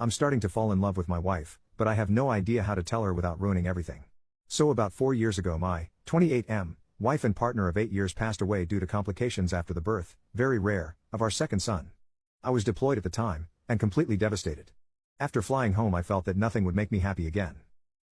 I'm starting to fall in love with my wife, but I have no idea how to tell her without ruining everything. So about 4 years ago my 28M wife and partner of 8 years passed away due to complications after the birth, very rare, of our second son. I was deployed at the time, and completely devastated. After flying home I felt that nothing would make me happy again.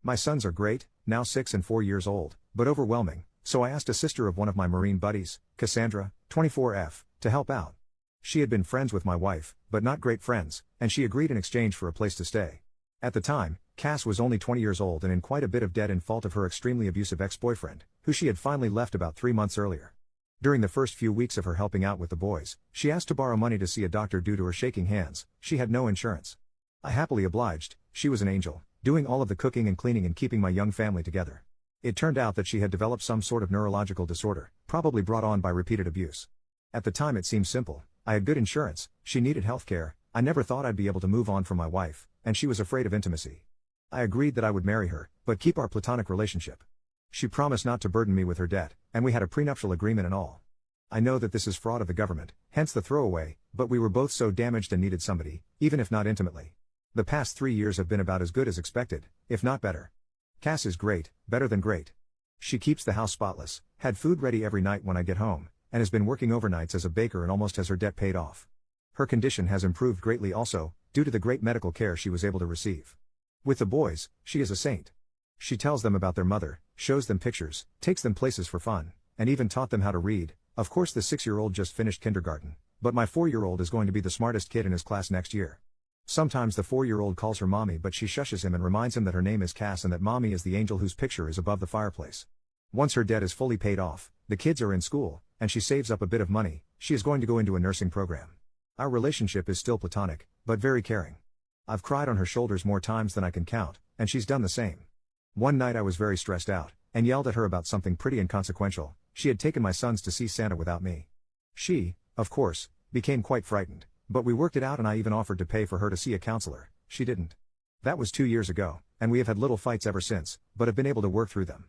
My sons are great, now 6 and 4 years old, but overwhelming, so I asked a sister of one of my Marine buddies, Cassandra, 24F, to help out. She had been friends with my wife, but not great friends, and she agreed in exchange for a place to stay. At the time, Cass was only 20 years old and in quite a bit of debt in fault of her extremely abusive ex-boyfriend, who she had finally left about 3 months earlier. During the first few weeks of her helping out with the boys, she asked to borrow money to see a doctor due to her shaking hands. She had no insurance. I happily obliged. She was an angel, doing all of the cooking and cleaning and keeping my young family together. It turned out that she had developed some sort of neurological disorder, probably brought on by repeated abuse. At the time it seemed simple. I had good insurance, she needed health care, I never thought I'd be able to move on from my wife, and she was afraid of intimacy. I agreed that I would marry her, but keep our platonic relationship. She promised not to burden me with her debt, and we had a prenuptial agreement and all. I know that this is fraud of the government, hence the throwaway, but we were both so damaged and needed somebody, even if not intimately. The past 3 years have been about as good as expected, if not better. Cass is great, better than great. She keeps the house spotless, had food ready every night when I get home, and has been working overnights as a baker and almost has her debt paid off. Her condition has improved greatly also, due to the great medical care she was able to receive. With the boys, she is a saint. She tells them about their mother, shows them pictures, takes them places for fun, and even taught them how to read. Of course the 6-year-old just finished kindergarten, but my 4-year-old is going to be the smartest kid in his class next year. Sometimes the 4-year-old calls her mommy, but she shushes him and reminds him that her name is Cass and that mommy is the angel whose picture is above the fireplace. Once her debt is fully paid off, the kids are in school, and she saves up a bit of money, she is going to go into a nursing program. Our relationship is still platonic, but very caring. I've cried on her shoulders more times than I can count, and she's done the same. One night I was very stressed out, and yelled at her about something pretty inconsequential. She had taken my sons to see Santa without me. She, of course, became quite frightened, but we worked it out and I even offered to pay for her to see a counselor. She didn't. That was 2 years ago, and we have had little fights ever since, but have been able to work through them.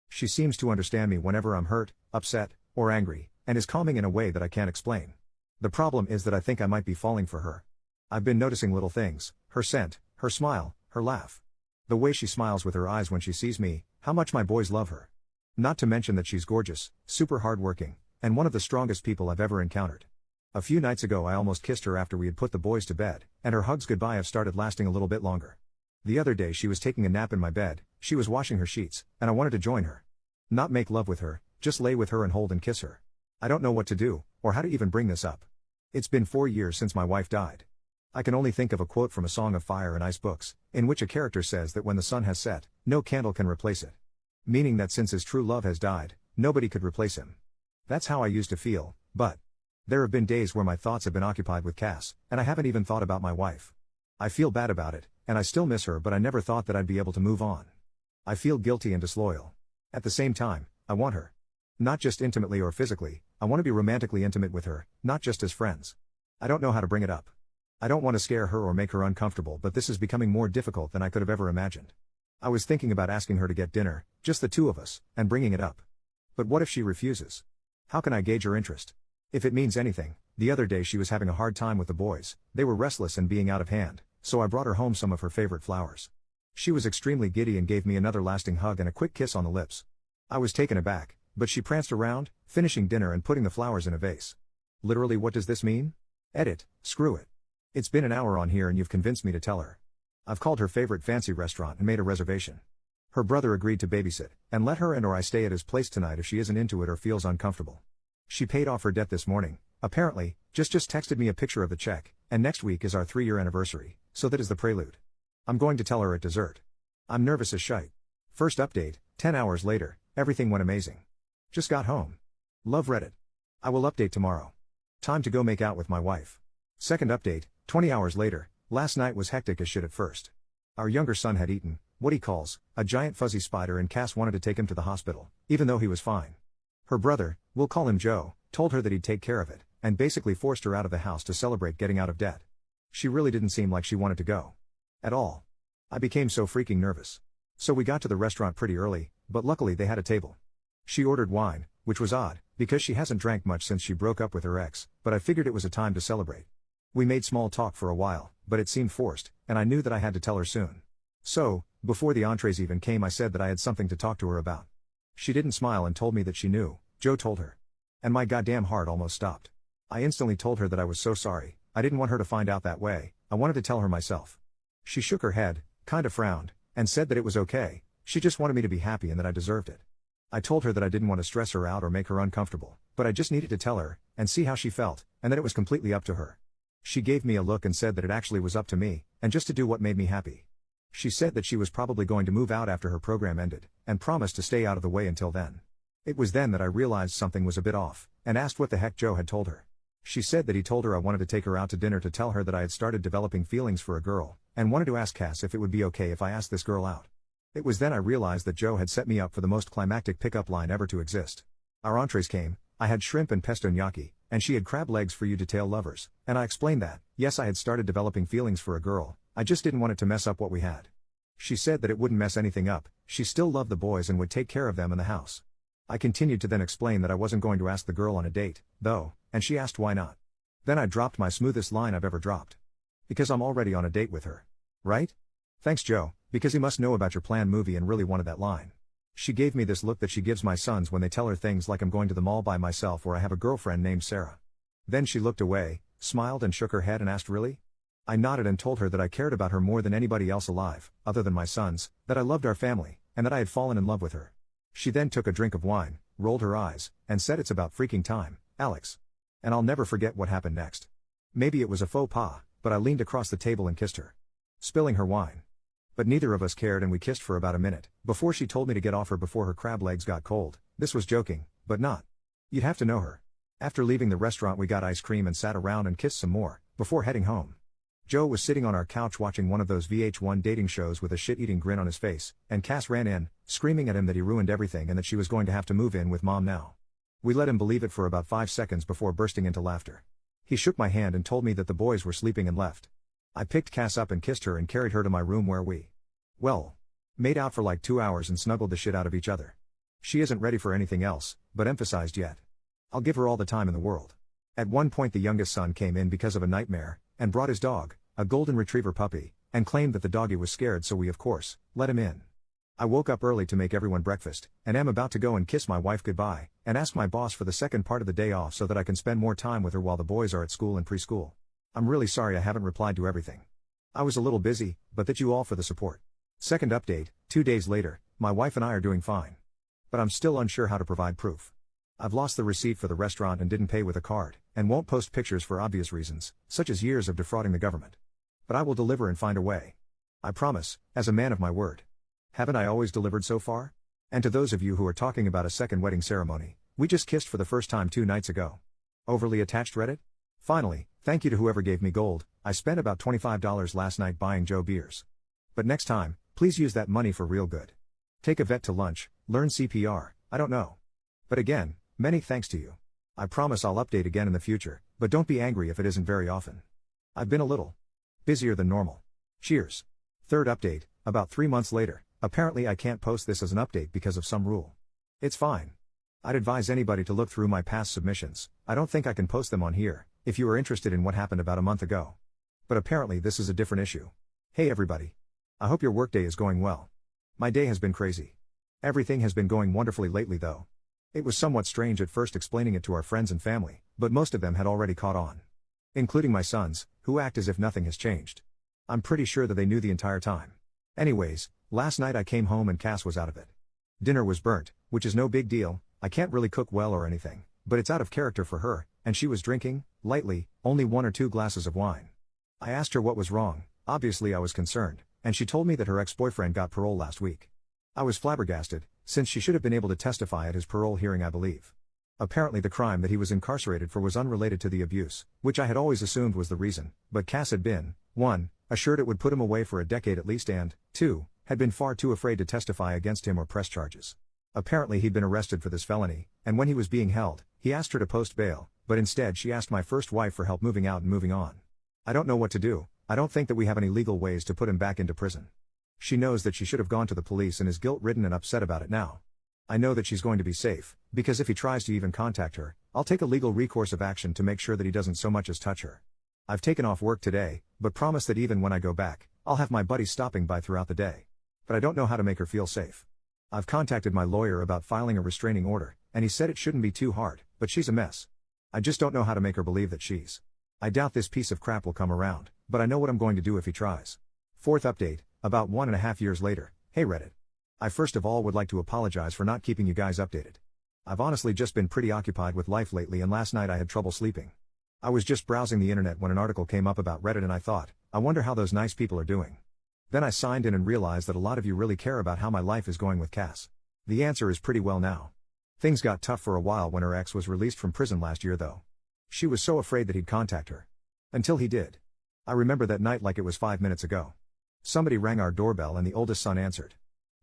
She seems to understand me whenever I'm hurt, upset, or angry, and is calming in a way that I can't explain. The problem is that I think I might be falling for her. I've been noticing little things, her scent, her smile, her laugh. The way she smiles with her eyes when she sees me, how much my boys love her. Not to mention that she's gorgeous, super hardworking, and one of the strongest people I've ever encountered. A few nights ago I almost kissed her after we had put the boys to bed, and her hugs goodbye have started lasting a little bit longer. The other day she was taking a nap in my bed, she was washing her sheets, and I wanted to join her. Not make love with her, just lay with her and hold and kiss her. I don't know what to do, or how to even bring this up. It's been 4 years since my wife died. I can only think of a quote from A Song of Fire and Ice books, in which a character says that when the sun has set, no candle can replace it. Meaning that since his true love has died, nobody could replace him. That's how I used to feel, but there have been days where my thoughts have been occupied with Cass, and I haven't even thought about my wife. I feel bad about it, and I still miss her, but I never thought that I'd be able to move on. I feel guilty and disloyal. At the same time, I want her. Not just intimately or physically, I want to be romantically intimate with her, not just as friends. I don't know how to bring it up. I don't want to scare her or make her uncomfortable, but this is becoming more difficult than I could have ever imagined. I was thinking about asking her to get dinner, just the two of us, and bringing it up. But what if she refuses? How can I gauge her interest? If it means anything, the other day she was having a hard time with the boys, they were restless and being out of hand, so I brought her home some of her favorite flowers. She was extremely giddy and gave me another lasting hug and a quick kiss on the lips. I was taken aback, but she pranced around, finishing dinner and putting the flowers in a vase. Literally, what does this mean? Edit, screw it. It's been an hour on here and you've convinced me to tell her. I've called her favorite fancy restaurant and made a reservation. Her brother agreed to babysit, and let her and or I stay at his place tonight if she isn't into it or feels uncomfortable. She paid off her debt this morning, apparently, just texted me a picture of the check, and next week is our 3-year anniversary, so that is the prelude. I'm going to tell her at dessert. I'm nervous as shite. First update, 10 hours later, everything went amazing. Just got home. Love Reddit. I will update tomorrow. Time to go make out with my wife. Second update, 20 hours later, last night was hectic as shit at first. Our younger son had eaten what he calls a giant fuzzy spider, and Cass wanted to take him to the hospital, even though he was fine. Her brother, we'll call him Joe, told her that he'd take care of it, and basically forced her out of the house to celebrate getting out of debt. She really didn't seem like she wanted to go. At all. I became so freaking nervous. So we got to the restaurant pretty early, but luckily they had a table. She ordered wine, which was odd, because she hasn't drank much since she broke up with her ex, but I figured it was a time to celebrate. We made small talk for a while, but it seemed forced, and I knew that I had to tell her soon. So, before the entrees even came, I said that I had something to talk to her about. She didn't smile and told me that she knew. Joe told her. And my goddamn heart almost stopped. I instantly told her that I was so sorry. I didn't want her to find out that way. I wanted to tell her myself. She shook her head, kinda frowned, and said that it was okay. She just wanted me to be happy and that I deserved it. I told her that I didn't want to stress her out or make her uncomfortable, but I just needed to tell her, and see how she felt, and that it was completely up to her. She gave me a look and said that it actually was up to me, and just to do what made me happy. She said that she was probably going to move out after her program ended, and promised to stay out of the way until then. It was then that I realized something was a bit off, and asked what the heck Joe had told her. She said that he told her I wanted to take her out to dinner to tell her that I had started developing feelings for a girl, and wanted to ask Cass if it would be okay if I asked this girl out. It was then I realized that Joe had set me up for the most climactic pickup line ever to exist. Our entrees came. I had shrimp and pesto gnocchi, and she had crab legs for you detail lovers, and I explained that, yes, I had started developing feelings for a girl, I just didn't want it to mess up what we had. She said that it wouldn't mess anything up, she still loved the boys and would take care of them in the house. I continued to then explain that I wasn't going to ask the girl on a date, though, and she asked why not. Then I dropped my smoothest line I've ever dropped. Because I'm already on a date with her. Right? Thanks Joe, because he must know about your planned movie and really wanted that line. She gave me this look that she gives my sons when they tell her things like I'm going to the mall by myself or I have a girlfriend named Sarah. Then she looked away, smiled and shook her head and asked really? I nodded and told her that I cared about her more than anybody else alive, other than my sons, that I loved our family, and that I had fallen in love with her. She then took a drink of wine, rolled her eyes, and said it's about freaking time, Alex. And I'll never forget what happened next. Maybe it was a faux pas, but I leaned across the table and kissed her. Spilling her wine. But neither of us cared and we kissed for about a minute, before she told me to get off her before her crab legs got cold. This was joking, but not. You'd have to know her. After leaving the restaurant we got ice cream and sat around and kissed some more, before heading home. Joe was sitting on our couch watching one of those VH1 dating shows with a shit-eating grin on his face, and Cass ran in, screaming at him that he ruined everything and that she was going to have to move in with Mom now. We let him believe it for about 5 seconds before bursting into laughter. He shook my hand and told me that the boys were sleeping and left. I picked Cass up and kissed her and carried her to my room where we, well, made out for like 2 hours and snuggled the shit out of each other. She isn't ready for anything else, but emphasized yet. I'll give her all the time in the world. At one point the youngest son came in because of a nightmare, and brought his dog, a golden retriever puppy, and claimed that the doggy was scared so we of course, let him in. I woke up early to make everyone breakfast, and am about to go and kiss my wife goodbye, and ask my boss for the second part of the day off so that I can spend more time with her while the boys are at school and preschool. I'm really sorry I haven't replied to everything. I was a little busy, but thank you all for the support. Second update, 2 days later, my wife and I are doing fine. But I'm still unsure how to provide proof. I've lost the receipt for the restaurant and didn't pay with a card, and won't post pictures for obvious reasons, such as years of defrauding the government. But I will deliver and find a way. I promise, as a man of my word. Haven't I always delivered so far? And to those of you who are talking about a second wedding ceremony, we just kissed for the first time 2 nights ago. Overly attached Reddit? Finally, thank you to whoever gave me gold. I spent about $25 last night buying Joe beers. But next time, please use that money for real good. Take a vet to lunch, learn CPR, I don't know. But again, many thanks to you. I promise I'll update again in the future, but don't be angry if it isn't very often. I've been a little busier than normal. Cheers. Third update, about 3 months later, apparently I can't post this as an update because of some rule. It's fine. I'd advise anybody to look through my past submissions. I don't think I can post them on here, if you are interested in what happened about a month ago. But apparently this is a different issue. Hey everybody. I hope your workday is going well. My day has been crazy. Everything has been going wonderfully lately though. It was somewhat strange at first explaining it to our friends and family, but most of them had already caught on. Including my sons, who act as if nothing has changed. I'm pretty sure that they knew the entire time. Anyways, last night I came home and Cass was out of it. Dinner was burnt, which is no big deal. I can't really cook well or anything, but it's out of character for her, and she was drinking, lightly, only 1 or 2 glasses of wine. I asked her what was wrong, obviously I was concerned, and she told me that her ex-boyfriend got parole last week. I was flabbergasted, since she should have been able to testify at his parole hearing I believe. Apparently the crime that he was incarcerated for was unrelated to the abuse, which I had always assumed was the reason, but Cass had been, 1, assured it would put him away for a decade at least and, 2, had been far too afraid to testify against him or press charges. Apparently he'd been arrested for this felony, and when he was being held, he asked her to post bail, but instead she asked my first wife for help moving out and moving on. I don't know what to do. I don't think that we have any legal ways to put him back into prison. She knows that she should have gone to the police and is guilt-ridden and upset about it now. I know that she's going to be safe, because if he tries to even contact her, I'll take a legal recourse of action to make sure that he doesn't so much as touch her. I've taken off work today, but promise that even when I go back, I'll have my buddies stopping by throughout the day. But I don't know how to make her feel safe. I've contacted my lawyer about filing a restraining order, and he said it shouldn't be too hard, but she's a mess. I just don't know how to make her believe that she's. I doubt this piece of crap will come around, but I know what I'm going to do if he tries. Fourth update, about 1.5 years later. Hey Reddit. I first of all would like to apologize for not keeping you guys updated. I've honestly just been pretty occupied with life lately, and last night I had trouble sleeping. I was just browsing the internet when an article came up about Reddit and I thought, I wonder how those nice people are doing. Then I signed in and realized that a lot of you really care about how my life is going with Cass. The answer is pretty well now. Things got tough for a while when her ex was released from prison last year though. She was so afraid that he'd contact her. Until he did. I remember that night like it was 5 minutes ago. Somebody rang our doorbell and the oldest son answered.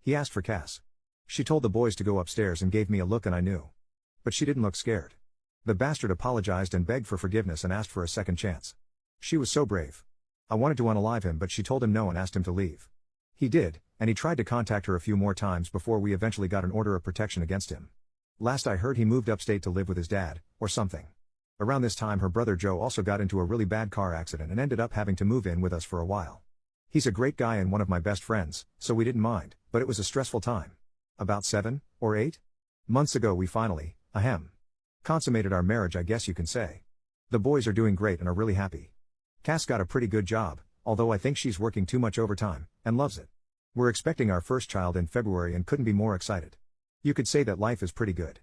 He asked for Cass. She told the boys to go upstairs and gave me a look and I knew. But she didn't look scared. The bastard apologized and begged for forgiveness and asked for a second chance. She was so brave. I wanted to unalive him but she told him no and asked him to leave. He did, and he tried to contact her a few more times before we eventually got an order of protection against him. Last I heard he moved upstate to live with his dad, or something. Around this time her brother Joe also got into a really bad car accident and ended up having to move in with us for a while. He's a great guy and one of my best friends, so we didn't mind, but it was a stressful time. About 7 or 8 months ago we finally, consummated our marriage, I guess you can say. The boys are doing great and are really happy. Cass got a pretty good job, although I think she's working too much overtime, and loves it. We're expecting our first child in February and couldn't be more excited. You could say that life is pretty good.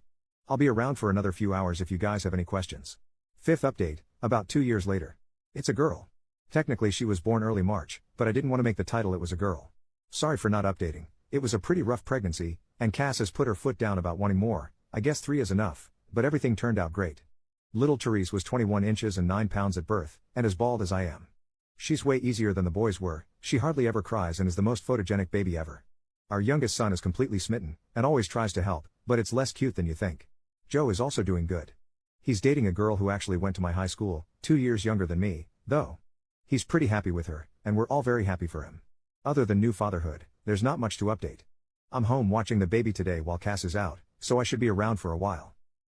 I'll be around for another few hours if you guys have any questions. Fifth update, about 2 years later. It's a girl. Technically she was born early March, but I didn't want to make the title it was a girl. Sorry for not updating. It was a pretty rough pregnancy, and Cass has put her foot down about wanting more. I guess 3 is enough, but everything turned out great. Little Therese was 21 inches and 9 pounds at birth, and as bald as I am. She's way easier than the boys were, she hardly ever cries and is the most photogenic baby ever. Our youngest son is completely smitten, and always tries to help, but it's less cute than you think. Joe is also doing good. He's dating a girl who actually went to my high school, 2 years younger than me, though. He's pretty happy with her, and we're all very happy for him. Other than new fatherhood, there's not much to update. I'm home watching the baby today while Cass is out, so I should be around for a while.